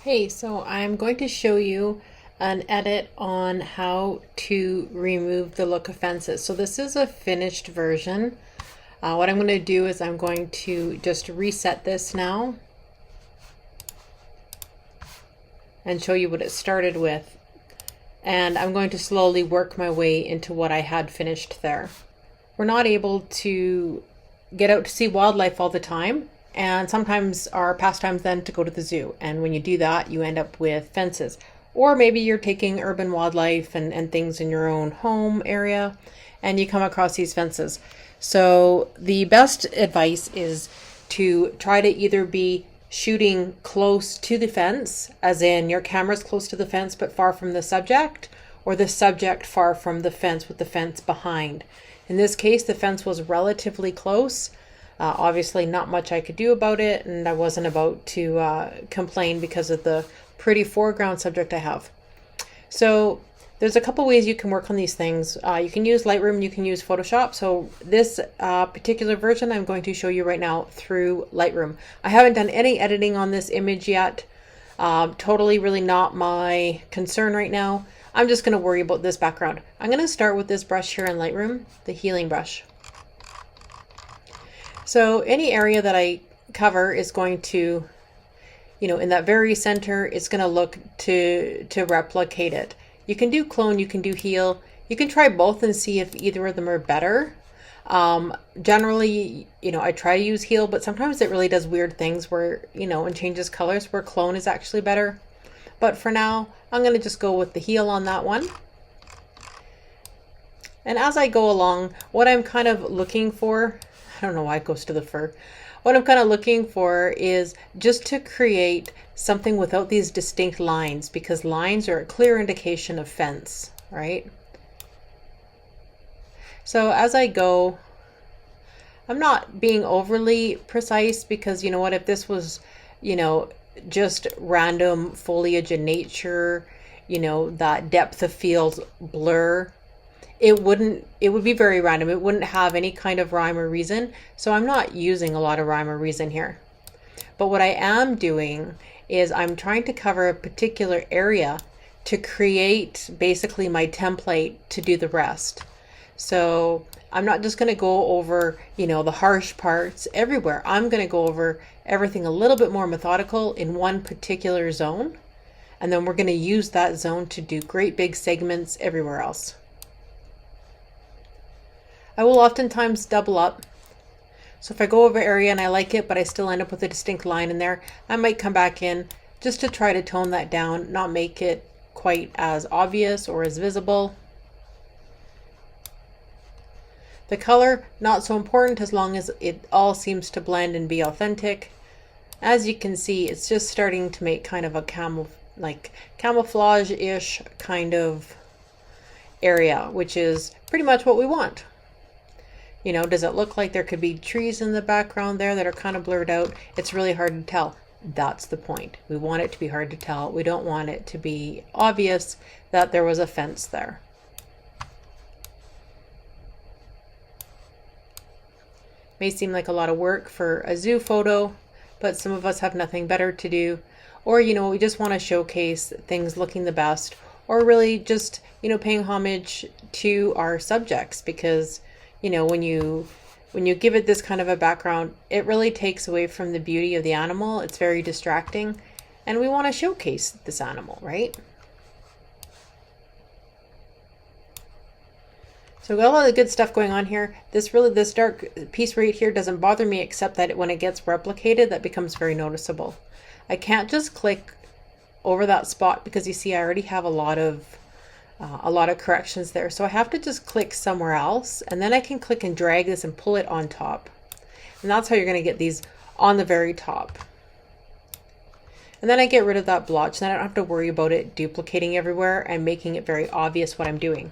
Hey, so I'm going to show you an edit on how to remove the look of fences. So this is a finished version. What I'm going to do is I'm going to just reset this now and show you what it started with. And I'm going to slowly work my way into what I had finished there. We're not able to get out to see wildlife all the time. And sometimes our pastimes then to go to the zoo. And when you do that, you end up with fences. Or maybe you're taking urban wildlife and things in your own home area and you come across these fences. So the best advice is to try to either be shooting close to the fence, as in your camera's close to the fence but far from the subject, or the subject far from the fence with the fence behind. In this case, the fence was relatively close. Obviously not much I could do about it, and I wasn't about to complain because of the pretty foreground subject I have. So there's a couple ways you can work on these things. You can use Lightroom, you can use Photoshop. So this particular version I'm going to show you right now through Lightroom. I haven't done any editing on this image yet. Totally really not my concern right now. I'm just going to worry about this background. I'm going to start with this brush here in Lightroom, the healing brush. So any area that I cover is going to, in that very center, it's going to look to replicate it. You can do clone, you can do heal. You can try both and see if either of them are better. Generally, I try to use heal, but sometimes it really does weird things where, and changes colors where clone is actually better. But for now, I'm going to just go with the heal on that one. And as I go along, what I'm kind of looking for, I don't know why it goes to the fur. What I'm kind of looking for is just to create something without these distinct lines, because lines are a clear indication of fence, right? So as I go, I'm not being overly precise because you know what, if this was, just random foliage in nature, that depth of field blur, it would be very random. It wouldn't have any kind of rhyme or reason. So I'm not using a lot of rhyme or reason here. But what I am doing is I'm trying to cover a particular area to create basically my template to do the rest. So I'm not just going to go over, the harsh parts everywhere. I'm going to go over everything a little bit more methodical in one particular zone. And then we're going to use that zone to do great big segments everywhere else. I will oftentimes double up. So if I go over area and I like it, but I still end up with a distinct line in there, I might come back in just to try to tone that down, not make it quite as obvious or as visible. The color, not so important as long as it all seems to blend and be authentic. As you can see, it's just starting to make kind of a camouflage-ish kind of area, which is pretty much what we want. Does it look like there could be trees in the background there that are kind of blurred out? It's really hard to tell. That's the point. We want it to be hard to tell. We don't want it to be obvious that there was a fence there. May seem like a lot of work for a zoo photo, but some of us have nothing better to do. Or, we just want to showcase things looking the best, or really just, paying homage to our subjects, because when you give it this kind of a background, it really takes away from the beauty of the animal. It's very distracting, and we want to showcase this animal, right? So we've got a lot of good stuff going on here. This dark piece right here doesn't bother me, except that when it gets replicated, that becomes very noticeable. I can't just click over that spot because you see I already have a lot of corrections there. So I have to just click somewhere else, and then I can click and drag this and pull it on top. And that's how you're going to get these on the very top. And then I get rid of that blotch, then I don't have to worry about it duplicating everywhere and making it very obvious what I'm doing.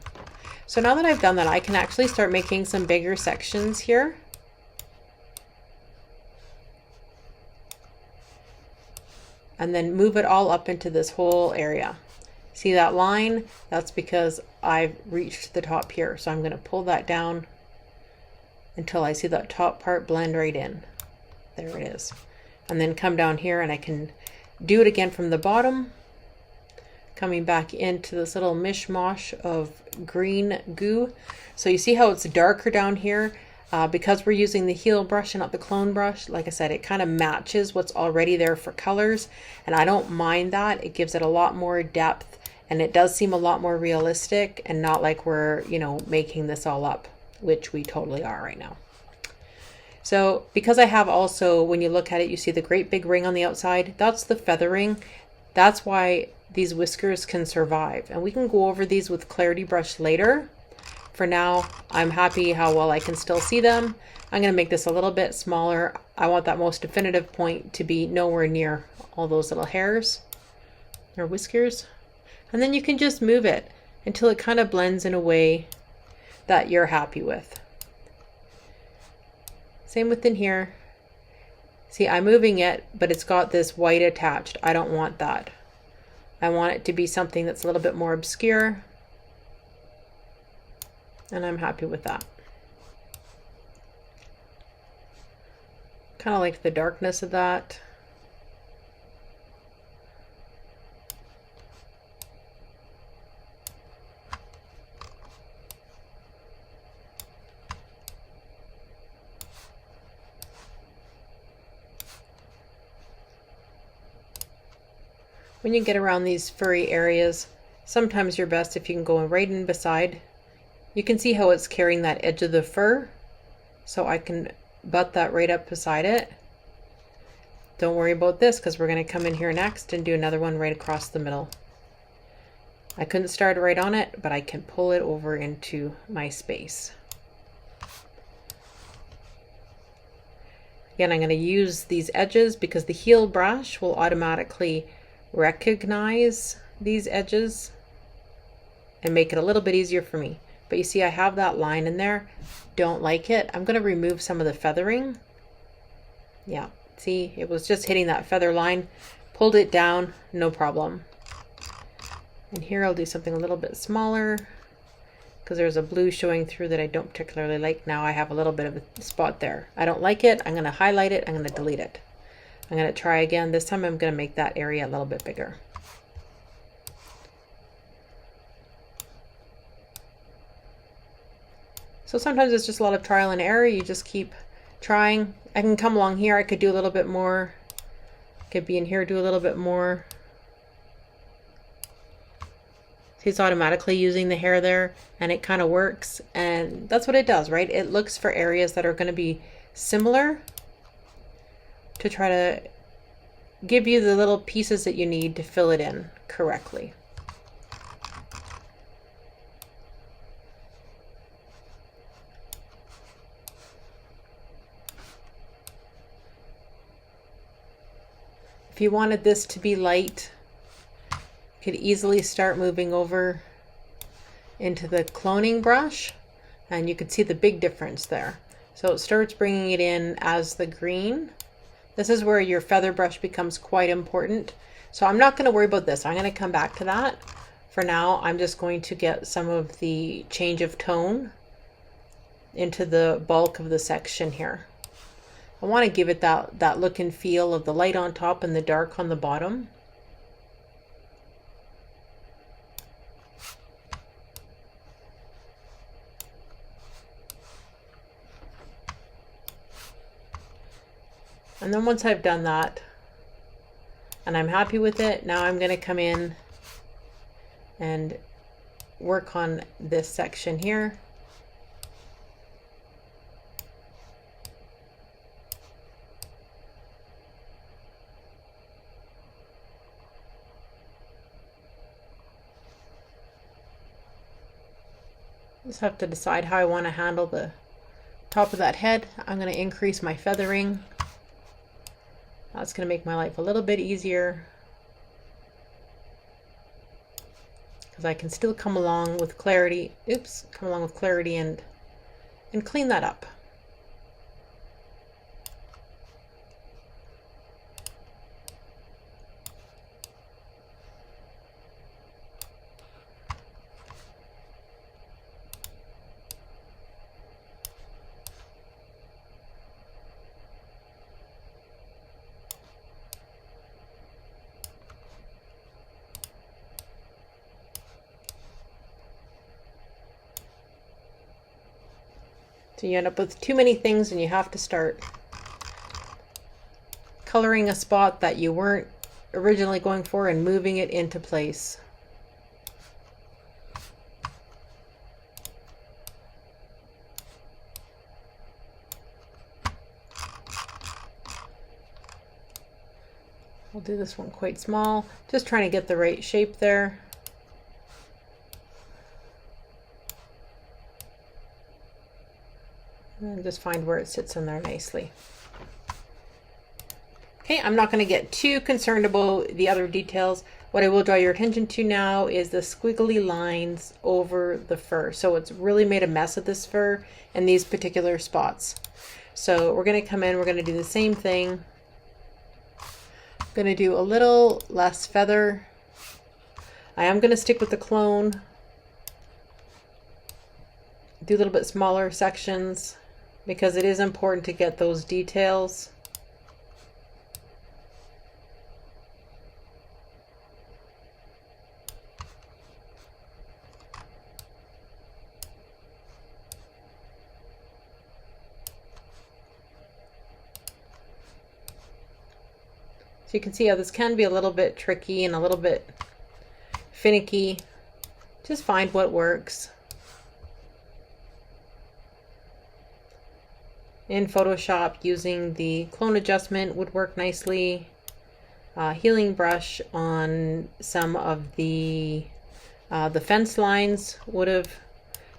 So now that I've done that, I can actually start making some bigger sections here. And then move it all up into this whole area. See that line? That's because I've reached the top here. So I'm going to pull that down until I see that top part blend right in. There it is. And then come down here and I can do it again from the bottom, coming back into this little mishmash of green goo. So you see how it's darker down here? Because we're using the heel brush and not the clone brush, like I said, it kind of matches what's already there for colors, and I don't mind that. It gives it a lot more depth, and it does seem a lot more realistic and not like we're, you know, making this all up, which we totally are right now. So because I have also, when you look at it, you see the great big ring on the outside. That's the feathering. That's why these whiskers can survive. And we can go over these with Clarity Brush later. For now, I'm happy how well I can still see them. I'm going to make this a little bit smaller. I want that most definitive point to be nowhere near all those little hairs or whiskers. And then you can just move it until it kind of blends in a way that you're happy with. Same within here. See, I'm moving it, but it's got this white attached. I don't want that. I want it to be something that's a little bit more obscure. And I'm happy with that. Kind of like the darkness of that. When you get around these furry areas, sometimes you're best if you can go right in beside. You can see how it's carrying that edge of the fur, so I can butt that right up beside it. Don't worry about this because we're going to come in here next and do another one right across the middle. I couldn't start right on it, but I can pull it over into my space. Again, I'm going to use these edges because the heel brush will automatically recognize these edges and make it a little bit easier for me. But you see I have that line in there. Don't like it. I'm going to remove some of the feathering. Yeah, see, it was just hitting that feather line. Pulled it down, no problem. And here I'll do something a little bit smaller because there's a blue showing through that I don't particularly like. Now I have a little bit of a spot there. I don't like it. I'm going to highlight it. I'm going to delete it. I'm going to try again. This time I'm going to make that area a little bit bigger. So sometimes it's just a lot of trial and error. You just keep trying. I can come along here. I could do a little bit more. Could be in here, do a little bit more. See, it's automatically using the hair there, and it kind of works. And that's what it does, right? It looks for areas that are going to be similar to try to give you the little pieces that you need to fill it in correctly. If you wanted this to be light, you could easily start moving over into the cloning brush, and you could see the big difference there. So it starts bringing it in as the green. This is where your feather brush becomes quite important. So I'm not going to worry about this. I'm going to come back to that. For now, I'm just going to get some of the change of tone into the bulk of the section here. I want to give it that look and feel of the light on top and the dark on the bottom. And then once I've done that and I'm happy with it, now I'm going to come in and work on this section here. Just have to decide how I want to handle the top of that head. I'm going to increase my feathering. That's going to make my life a little bit easier because I can still come along with clarity. Come along with clarity and clean that up. So you end up with too many things and you have to start coloring a spot that you weren't originally going for and moving it into place. I'll do this one quite small, just trying to get the right shape there. And just find where it sits in there nicely. Okay, I'm not going to get too concerned about the other details. What I will draw your attention to now is the squiggly lines over the fur. So it's really made a mess of this fur in these particular spots. So we're going to come in, we're going to do the same thing. I'm going to do a little less feather. I am going to stick with the clone. Do a little bit smaller sections because it is important to get those details. So you can see how this can be a little bit tricky and a little bit finicky. Just find what works. In Photoshop, using the clone adjustment would work nicely. Healing brush on some of the fence lines would have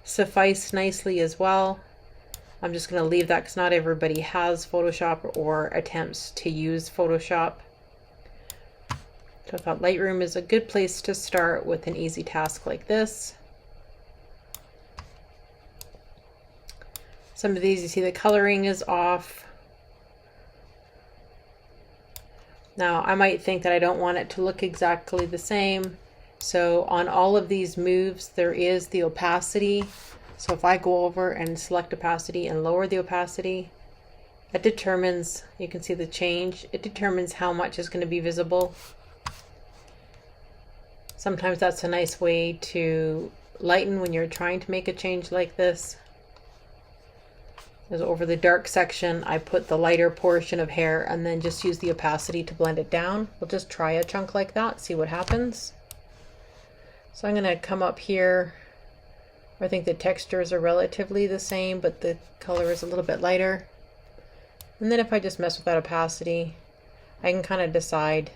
sufficed nicely as well. I'm just going to leave that because not everybody has Photoshop or attempts to use Photoshop. So I thought Lightroom is a good place to start with an easy task like this. Some of these, you see the coloring is off. Now I might think that I don't want it to look exactly the same. So on all of these moves, there is the opacity. So if I go over and select opacity and lower the opacity, it determines, you can see the change. It determines how much is going to be visible. Sometimes that's a nice way to lighten when you're trying to make a change like this. As over the dark section, I put the lighter portion of hair and then just use the opacity to blend it down. We'll just try a chunk like that, see what happens. So I'm going to come up here. I think the textures are relatively the same, but the color is a little bit lighter. And then if I just mess with that opacity, I can kind of decide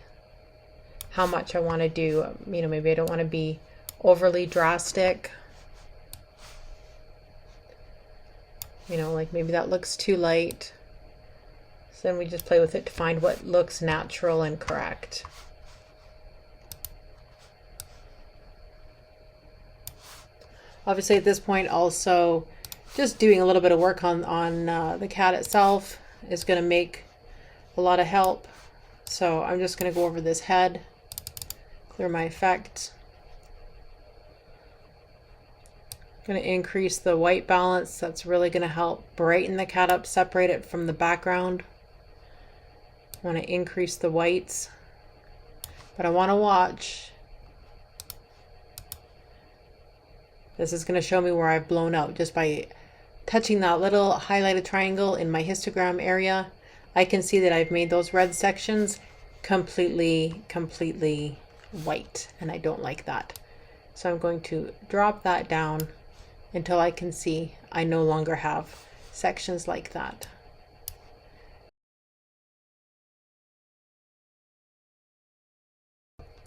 how much I want to do. You know, maybe I don't want to be overly drastic. You know, like maybe that looks too light. So then we just play with it to find what looks natural and correct. Obviously at this point also just doing a little bit of work on the cat itself is going to make a lot of help. So I'm just going to go over this head, clear my effects. Going to increase the white balance. That's really going to help brighten the cat up, separate it from the background. I want to increase the whites, but I want to watch. This is going to show me where I've blown out just by touching that little highlighted triangle in my histogram area. I can see that I've made those red sections completely white, and I don't like that. So I'm going to drop that down until I can see I no longer have sections like that.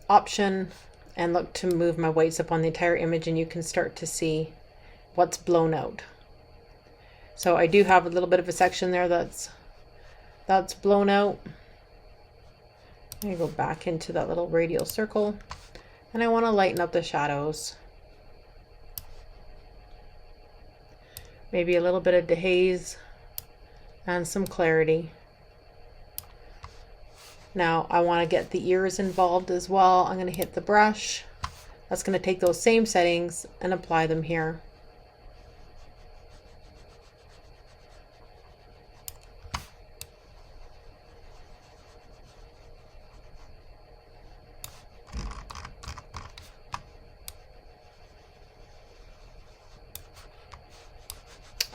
Option and look to move my whites up on the entire image, and you can start to see what's blown out. So I do have a little bit of a section there that's blown out. I go back into that little radial circle, and I want to lighten up the shadows. Maybe a little bit of dehaze and some clarity. Now I want to get the ears involved as well. I'm going to hit the brush. That's going to take those same settings and apply them here.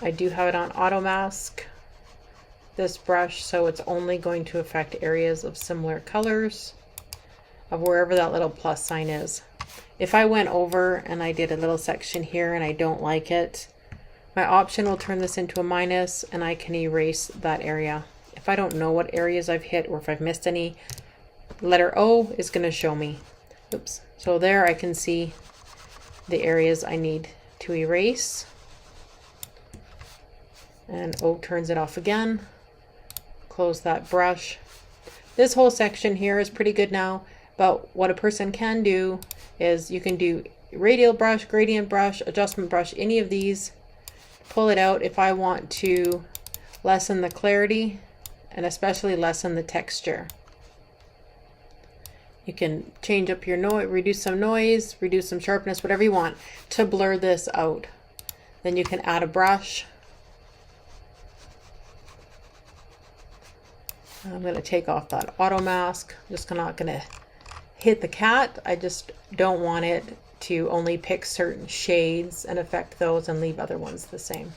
I do have it on auto mask, this brush, so it's only going to affect areas of similar colors of wherever that little plus sign is. If I went over and I did a little section here and I don't like it, my option will turn this into a minus and I can erase that area. If I don't know what areas I've hit or if I've missed any, letter O is going to show me. Oops. So there I can see the areas I need to erase. And O turns it off again. Close that brush. This whole section here is pretty good now, but what a person can do is you can do radial brush, gradient brush, adjustment brush, any of these. Pull it out if I want to lessen the clarity and especially lessen the texture. You can change up your noise, reduce some sharpness, whatever you want to blur this out. Then you can add a brush. I'm going to take off that auto mask. I'm just not going to hit the cat. I just don't want it to only pick certain shades and affect those and leave other ones the same.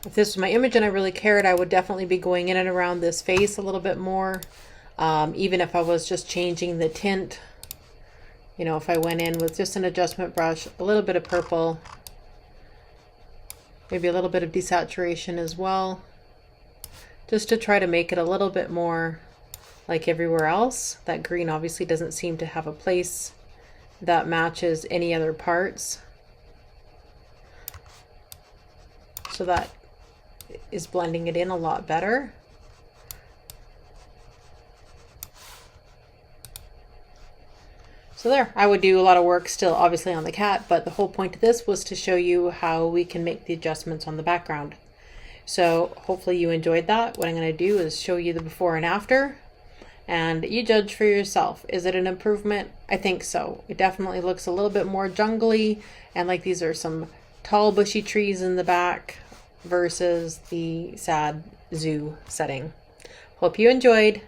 If this was my image and I really cared, I would definitely be going in and around this face a little bit more. Even if I was just changing the tint, you know, if I went in with just an adjustment brush, a little bit of purple, maybe a little bit of desaturation as well, just to try to make it a little bit more like everywhere else. That green obviously doesn't seem to have a place that matches any other parts. So that is blending it in a lot better. So there, I would do a lot of work still obviously on the cat, but the whole point of this was to show you how we can make the adjustments on the background. So hopefully you enjoyed that. What I'm going to do is show you the before and after, and you judge for yourself. Is it an improvement? I think so. It definitely looks a little bit more jungly, and like these are some tall bushy trees in the back versus the sad zoo setting. Hope you enjoyed.